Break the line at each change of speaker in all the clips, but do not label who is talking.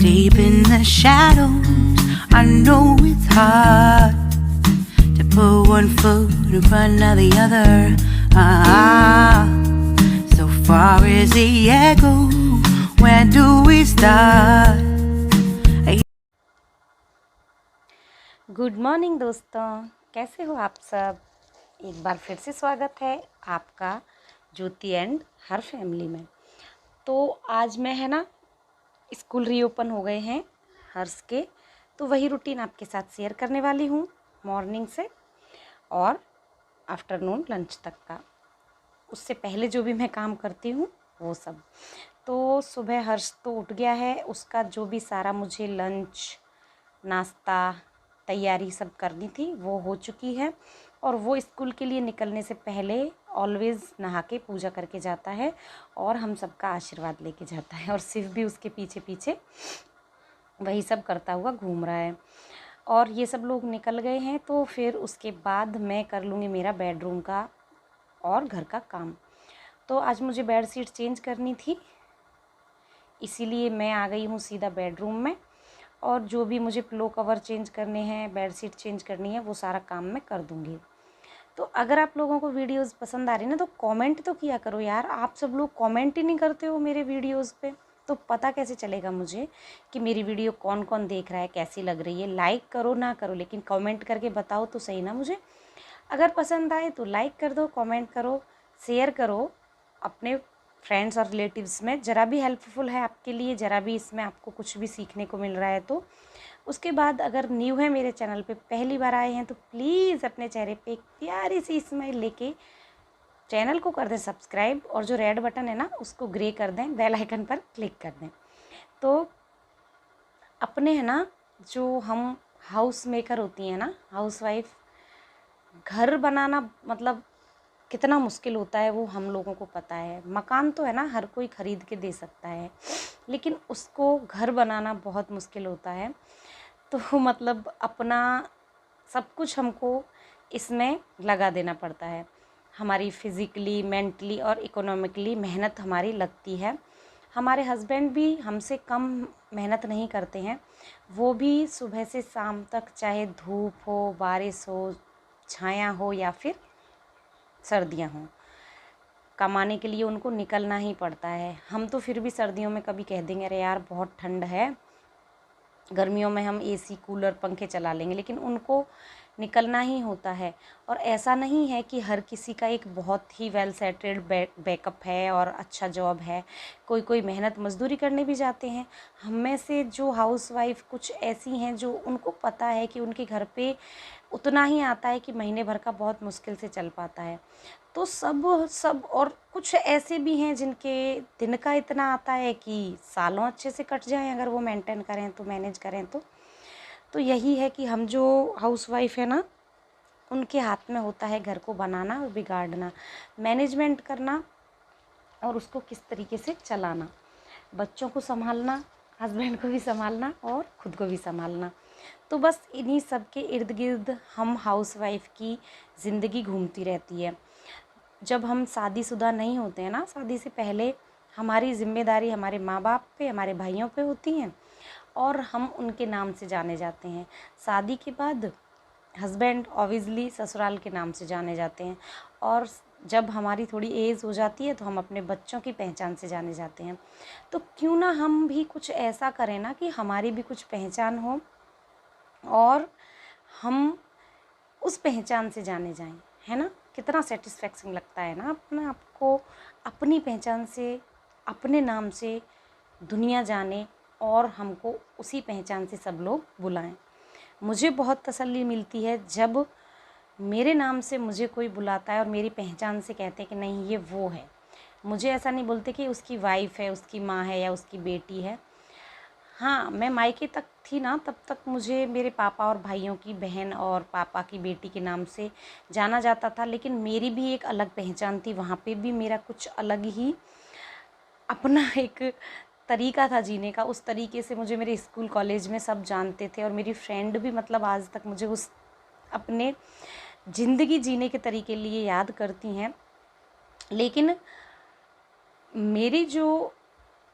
Deep in the shadows, I know it's hard to put one foot in front of the other. So far as the echo, where do we start?
Good morning दोस्तों, कैसे हो आप सब। एक बार फिर से स्वागत है आपका ज्योति एंड हर फैमिली में। तो आज मैं है ना, स्कूल रीओपन हो गए हैं हर्ष के, तो वही रूटीन आपके साथ शेयर करने वाली हूँ मॉर्निंग से और आफ्टरनून लंच तक का। उससे पहले जो भी मैं काम करती हूँ वो सब। तो सुबह हर्ष तो उठ गया है, उसका जो भी सारा मुझे लंच नाश्ता तैयारी सब करनी थी वो हो चुकी है। और वो स्कूल के लिए निकलने से पहले ऑलवेज़ नहा के पूजा करके जाता है और हम सबका आशीर्वाद लेके जाता है। और सिर्फ भी उसके पीछे पीछे वही सब करता हुआ घूम रहा है। और ये सब लोग निकल गए हैं तो फिर उसके बाद मैं कर लूँगी मेरा बेडरूम का और घर का काम। तो आज मुझे बेड शीट चेंज करनी थी, इसीलिए मैं आ गई हूँ सीधा बेडरूम में। और जो भी मुझे पिलो कवर चेंज करने हैं, बेड शीट चेंज करनी है, वो सारा काम मैं कर दूँगी। तो अगर आप लोगों को वीडियोस पसंद आ रही ना तो कमेंट तो किया करो यार। आप सब लोग कमेंट ही नहीं करते हो मेरे वीडियोस पे, तो पता कैसे चलेगा मुझे कि मेरी वीडियो कौन कौन देख रहा है, कैसी लग रही है। लाइक करो ना करो, लेकिन कमेंट करके बताओ तो सही ना मुझे। अगर पसंद आए तो लाइक कर दो, कमेंट करो, शेयर करो अपने फ्रेंड्स और रिलेटिव्स में। ज़रा भी हेल्पफुल है आपके लिए, ज़रा भी इसमें आपको कुछ भी सीखने को मिल रहा है तो। उसके बाद अगर न्यू है मेरे चैनल पे, पहली बार आए हैं, तो प्लीज़ अपने चेहरे पे एक प्यारी सी स्माइल लेके चैनल को कर दें सब्सक्राइब, और जो रेड बटन है ना उसको ग्रे कर दें, बेल आइकन पर क्लिक कर दें। तो अपने है ना, जो हम हाउस मेकर होती हैं ना, हाउस वाइफ, घर बनाना मतलब कितना मुश्किल होता है वो हम लोगों को पता है। मकान तो है ना हर कोई ख़रीद के दे सकता है, लेकिन उसको घर बनाना बहुत मुश्किल होता है। तो मतलब अपना सब कुछ हमको इसमें लगा देना पड़ता है। हमारी फिज़िकली, मेंटली और इकोनॉमिकली मेहनत हमारी लगती है। हमारे हस्बैंड भी हमसे कम मेहनत नहीं करते हैं। वो भी सुबह से शाम तक, चाहे धूप हो, बारिश हो, छाया हो या फिर सर्दियाँ हों, कमाने के लिए उनको निकलना ही पड़ता है। हम तो फिर भी सर्दियों में कभी कह देंगे अरे यार बहुत ठंड है, गर्मियों में हम एसी कूलर पंखे चला लेंगे, लेकिन उनको निकलना ही होता है। और ऐसा नहीं है कि हर किसी का एक बहुत ही वेल सेटल्ड बैकअप है और अच्छा जॉब है। कोई कोई मेहनत मजदूरी करने भी जाते हैं। हम में से जो हाउसवाइफ कुछ ऐसी हैं जो उनको पता है कि उनके घर पे उतना ही आता है कि महीने भर का बहुत मुश्किल से चल पाता है। तो सब और कुछ ऐसे भी हैं जिनके दिन का इतना आता है कि सालों अच्छे से कट जाएं अगर वो मेंटेन करें तो, मैनेज करें तो यही है कि हम जो हाउसवाइफ है ना, उनके हाथ में होता है घर को बनाना और बिगाड़ना, मैनेजमेंट करना और उसको किस तरीके से चलाना, बच्चों को संभालना, हस्बैंड को भी संभालना और ख़ुद को भी संभालना। तो बस इन्हीं सब के इर्द गिर्द हम हाउसवाइफ की ज़िंदगी घूमती रहती है। जब हम शादीशुदा नहीं होते हैं ना, शादी से पहले हमारी ज़िम्मेदारी हमारे माँ बाप पे, हमारे भाइयों पे होती हैं और हम उनके नाम से जाने जाते हैं। शादी के बाद हस्बैंड ऑब्वियसली ससुराल के नाम से जाने जाते हैं, और जब हमारी थोड़ी एज हो जाती है तो हम अपने बच्चों की पहचान से जाने जाते हैं। तो क्यों ना हम भी कुछ ऐसा करें ना कि हमारी भी कुछ पहचान हो और हम उस पहचान से जाने जाएं, है ना। कितना सेटिस्फैक्शन लगता है ना अपना आपको अपनी पहचान से, अपने नाम से दुनिया जाने और हमको उसी पहचान से सब लोग बुलाएं। मुझे बहुत तसल्ली मिलती है जब मेरे नाम से मुझे कोई बुलाता है और मेरी पहचान से कहते हैं कि नहीं ये वो है। मुझे ऐसा नहीं बोलते कि उसकी वाइफ है, उसकी माँ है या उसकी बेटी है। हाँ, मैं मायके तक थी ना, तब तक मुझे मेरे पापा और भाइयों की बहन और पापा की बेटी के नाम से जाना जाता था, लेकिन मेरी भी एक अलग पहचान थी। वहाँ पे भी मेरा कुछ अलग ही अपना एक तरीका था जीने का। उस तरीके से मुझे मेरे स्कूल कॉलेज में सब जानते थे और मेरी फ्रेंड भी मतलब आज तक मुझे उस अपने ज़िंदगी जीने के तरीके लिए याद करती हैं। लेकिन मेरी जो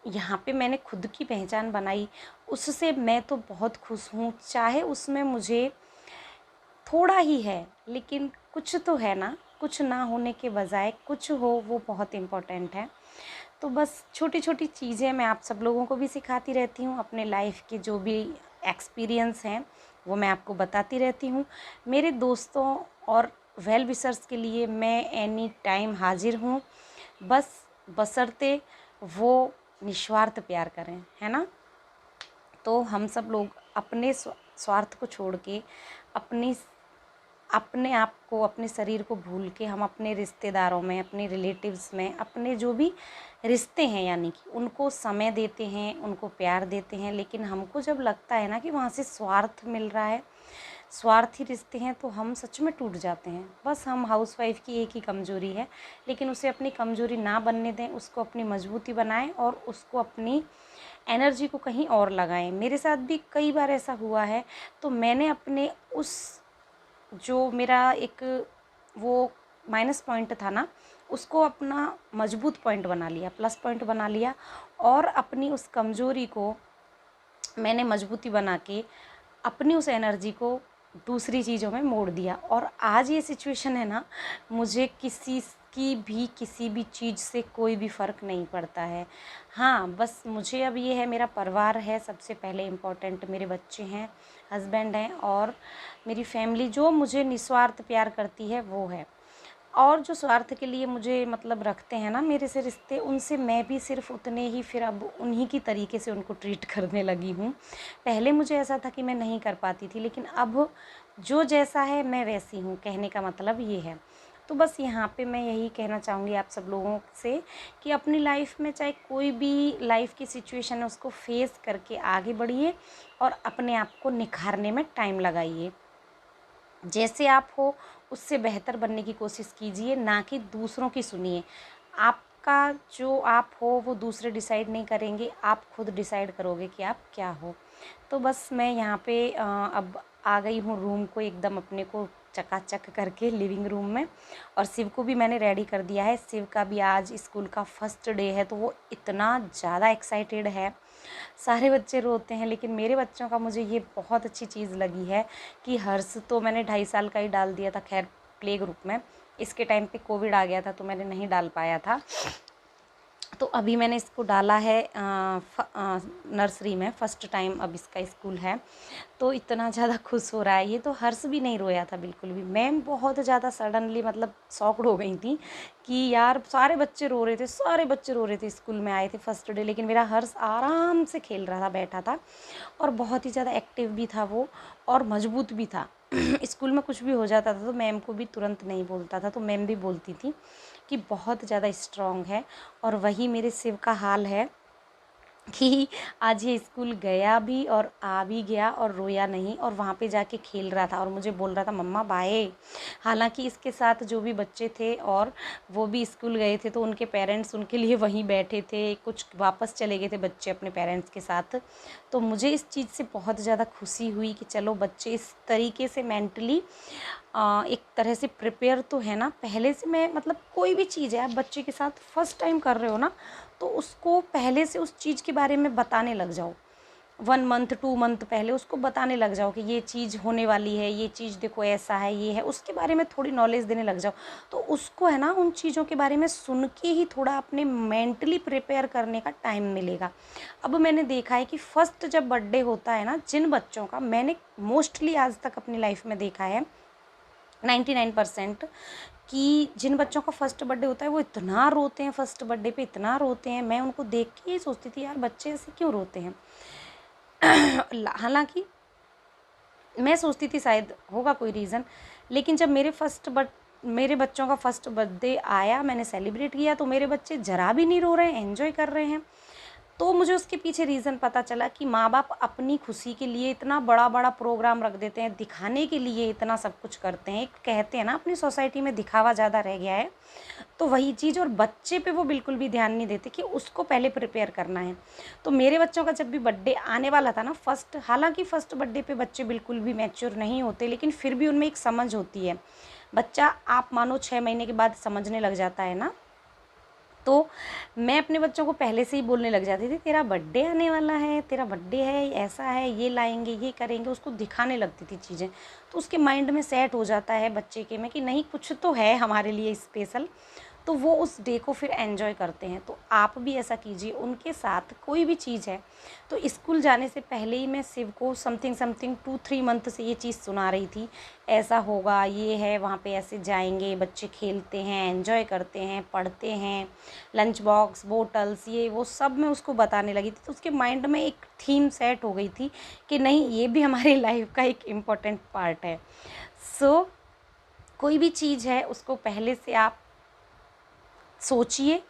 यहाँ पे मैंने खुद की पहचान बनाई, उससे मैं तो बहुत खुश हूँ। चाहे उसमें मुझे थोड़ा ही है, लेकिन कुछ तो है ना, कुछ ना होने के बजाय कुछ हो, वो बहुत इम्पोर्टेंट है। तो बस छोटी छोटी चीज़ें मैं आप सब लोगों को भी सिखाती रहती हूँ, अपने लाइफ के जो भी एक्सपीरियंस हैं वो मैं आपको बताती रहती हूँ। मेरे दोस्तों और वेल विशर्स के लिए मैं एनी टाइम हाजिर हूँ, बस बशर्ते वो निस्वार्थ प्यार करें, है ना। तो हम सब लोग अपने स्वार्थ को छोड़ के अपने आप को, अपने शरीर को भूल के हम अपने रिश्तेदारों में, अपने रिलेटिव्स में, अपने जो भी रिश्ते हैं यानी कि उनको समय देते हैं, उनको प्यार देते हैं। लेकिन हमको जब लगता है ना कि वहाँ से स्वार्थ मिल रहा है, स्वार्थी रिश्ते हैं, तो हम सच में टूट जाते हैं। बस हम हाउसवाइफ की एक ही कमज़ोरी है, लेकिन उसे अपनी कमज़ोरी ना बनने दें, उसको अपनी मजबूती बनाएं और उसको अपनी एनर्जी को कहीं और लगाएं। मेरे साथ भी कई बार ऐसा हुआ है। तो मैंने अपने उस, जो मेरा एक वो माइनस पॉइंट था ना, उसको अपना मजबूत पॉइंट बना लिया, प्लस पॉइंट बना लिया, और अपनी उस कमज़ोरी को मैंने मजबूती बना के अपनी उस एनर्जी को दूसरी चीज़ों में मोड़ दिया। और आज ये सिचुएशन है ना, मुझे किसी भी चीज़ से कोई भी फ़र्क नहीं पड़ता है। हाँ, बस मुझे अब ये है, मेरा परिवार है सबसे पहले इम्पोर्टेंट, मेरे बच्चे हैं, हस्बैंड हैं और मेरी फैमिली जो मुझे निस्वार्थ प्यार करती है वो है। और जो स्वार्थ के लिए मुझे मतलब रखते हैं ना मेरे से रिश्ते, उनसे मैं भी सिर्फ उतने ही फिर अब उन्हीं की तरीके से उनको ट्रीट करने लगी हूँ। पहले मुझे ऐसा था कि मैं नहीं कर पाती थी, लेकिन अब जो जैसा है मैं वैसी हूँ, कहने का मतलब ये है। तो बस यहाँ पे मैं यही कहना चाहूँगी आप सब लोगों से कि अपनी लाइफ में चाहे कोई भी लाइफ की सिचुएशन है, उसको फेस करके आगे बढ़िए और अपने आप को निखारने में टाइम लगाइए। जैसे आप हो उससे बेहतर बनने की कोशिश कीजिए, ना कि दूसरों की सुनिए। आपका जो आप हो वो दूसरे डिसाइड नहीं करेंगे, आप खुद डिसाइड करोगे कि आप क्या हो। तो बस मैं यहाँ पे अब आ गई हूँ रूम को एकदम अपने को चकाचक करके लिविंग रूम में, और शिव को भी मैंने रेडी कर दिया है। शिव का भी आज स्कूल का फर्स्ट डे है, तो वो इतना ज़्यादा एक्साइटेड है। सारे बच्चे रोते हैं, लेकिन मेरे बच्चों का मुझे ये बहुत अच्छी चीज़ लगी है कि हर्ष तो मैंने 2.5 साल का ही डाल दिया था, खैर प्ले ग्रुप में। इसके टाइम पे कोविड आ गया था तो मैंने नहीं डाल पाया था। तो अभी मैंने इसको डाला है नर्सरी में, फ़र्स्ट टाइम अब इसका स्कूल है। तो इतना ज़्यादा खुश हो रहा है ये, तो हर्ष भी नहीं रोया था बिल्कुल भी। मैं बहुत ज़्यादा सडनली मतलब शॉक्ड हो गई थी कि यार सारे बच्चे रो रहे थे, सारे बच्चे रो रहे थे, स्कूल में आए थे फर्स्ट डे, लेकिन मेरा हर्ष आराम से खेल रहा था, बैठा था, और बहुत ही ज़्यादा एक्टिव भी था वो, और मजबूत भी था। स्कूल में कुछ भी हो जाता था तो मैम को भी तुरंत नहीं बोलता था, तो मैम भी बोलती थी कि बहुत ज़्यादा स्ट्रॉन्ग है। और वही मेरे शिव का हाल है कि आज ये स्कूल गया भी और आ भी गया और रोया नहीं, और वहाँ पे जाके खेल रहा था और मुझे बोल रहा था मम्मा बाय। हालांकि इसके साथ जो भी बच्चे थे और वो भी स्कूल गए थे, तो उनके पेरेंट्स उनके लिए वहीं बैठे थे, कुछ वापस चले गए थे बच्चे अपने पेरेंट्स के साथ। तो मुझे इस चीज़ से बहुत ज़्यादा खुशी हुई कि चलो बच्चे इस तरीके से मेंटली एक तरह से प्रिपेयर तो है ना पहले से। मैं मतलब कोई भी चीज़ है आप बच्चे के साथ फर्स्ट टाइम कर रहे हो ना, तो उसको पहले से उस चीज़ के बारे में बताने लग जाओ। 1 मंथ 2 मंथ पहले उसको बताने लग जाओ कि ये चीज़ होने वाली है, ये चीज़ देखो ऐसा है, ये है, उसके बारे में थोड़ी नॉलेज देने लग जाओ। तो उसको है ना उन चीज़ों के बारे में सुन के ही थोड़ा अपने मेंटली प्रिपेयर करने का टाइम मिलेगा। अब मैंने देखा है कि फर्स्ट जब बर्थडे होता है ना जिन बच्चों का, मैंने मोस्टली आज तक अपनी लाइफ में देखा है 99% कि जिन बच्चों का फर्स्ट बर्थडे होता है वो इतना रोते हैं, फर्स्ट बर्थडे पे इतना रोते हैं। मैं उनको देख के ये सोचती थी यार बच्चे ऐसे क्यों रोते हैं। हालांकि मैं सोचती थी शायद होगा कोई रीज़न, लेकिन जब मेरे बच्चों का फर्स्ट बर्थडे आया, मैंने सेलिब्रेट किया, तो मेरे बच्चे ज़रा भी नहीं रो रहे हैं, एंजॉय कर रहे हैं। तो मुझे उसके पीछे रीज़न पता चला कि माँ बाप अपनी खुशी के लिए इतना बड़ा बड़ा प्रोग्राम रख देते हैं, दिखाने के लिए इतना सब कुछ करते हैं। कहते हैं ना अपनी सोसाइटी में दिखावा ज़्यादा रह गया है, तो वही चीज़, और बच्चे पे वो बिल्कुल भी ध्यान नहीं देते कि उसको पहले प्रिपेयर करना है। तो मेरे बच्चों का जब भी बर्थडे आने वाला था ना फर्स्ट, हालांकि फर्स्ट बर्थडे पे बच्चे बिल्कुल भी मैच्योर नहीं होते, लेकिन फिर भी उनमें एक समझ होती है। बच्चा आप मानो 6 महीने के बाद समझने लग जाता है ना, तो मैं अपने बच्चों को पहले से ही बोलने लग जाती थी, तेरा बर्थडे आने वाला है, तेरा बर्थडे है, ऐसा है, ये लाएंगे, ये करेंगे, उसको दिखाने लगती थी चीज़ें। तो उसके माइंड में सेट हो जाता है बच्चे के में कि नहीं कुछ तो है हमारे लिए स्पेशल, तो वो उस डे को फिर एंजॉय करते हैं। तो आप भी ऐसा कीजिए उनके साथ, कोई भी चीज़ है। तो स्कूल जाने से पहले ही मैं शिव को समथिंग 2-3 मंथ से ये चीज़ सुना रही थी, ऐसा होगा, ये है, वहाँ पे ऐसे जाएंगे, बच्चे खेलते हैं, एंजॉय करते हैं, पढ़ते हैं, लंच बॉक्स, बोटल्स, ये वो सब मैं उसको बताने लगी थी। तो उसके माइंड में एक थीम सेट हो गई थी कि नहीं ये भी हमारी लाइफ का एक इम्पॉर्टेंट पार्ट है। सो कोई भी चीज़ है उसको पहले से आप सोचिए,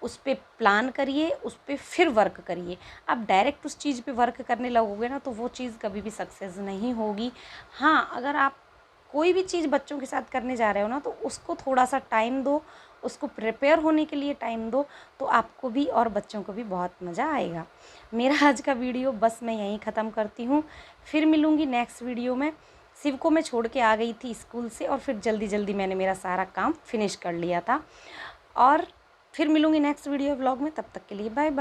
उस पे प्लान करिए, उस पे फिर वर्क करिए। आप डायरेक्ट उस चीज़ पे वर्क करने लगोगे ना तो वो चीज़ कभी भी सक्सेस नहीं होगी। हाँ, अगर आप कोई भी चीज़ बच्चों के साथ करने जा रहे हो ना तो उसको थोड़ा सा टाइम दो, उसको प्रिपेयर होने के लिए टाइम दो, तो आपको भी और बच्चों को भी बहुत मज़ा आएगा। मेरा आज का वीडियो बस मैं यहीं ख़त्म करती हूँ, फिर मिलूँगी नेक्स्ट वीडियो में। शिव को मैं छोड़ के आ गई थी स्कूल से और फिर जल्दी जल्दी मैंने मेरा सारा काम फिनिश कर लिया था। और फिर मिलूँगी नेक्स्ट वीडियो व्लॉग में, तब तक के लिए बाय बाय।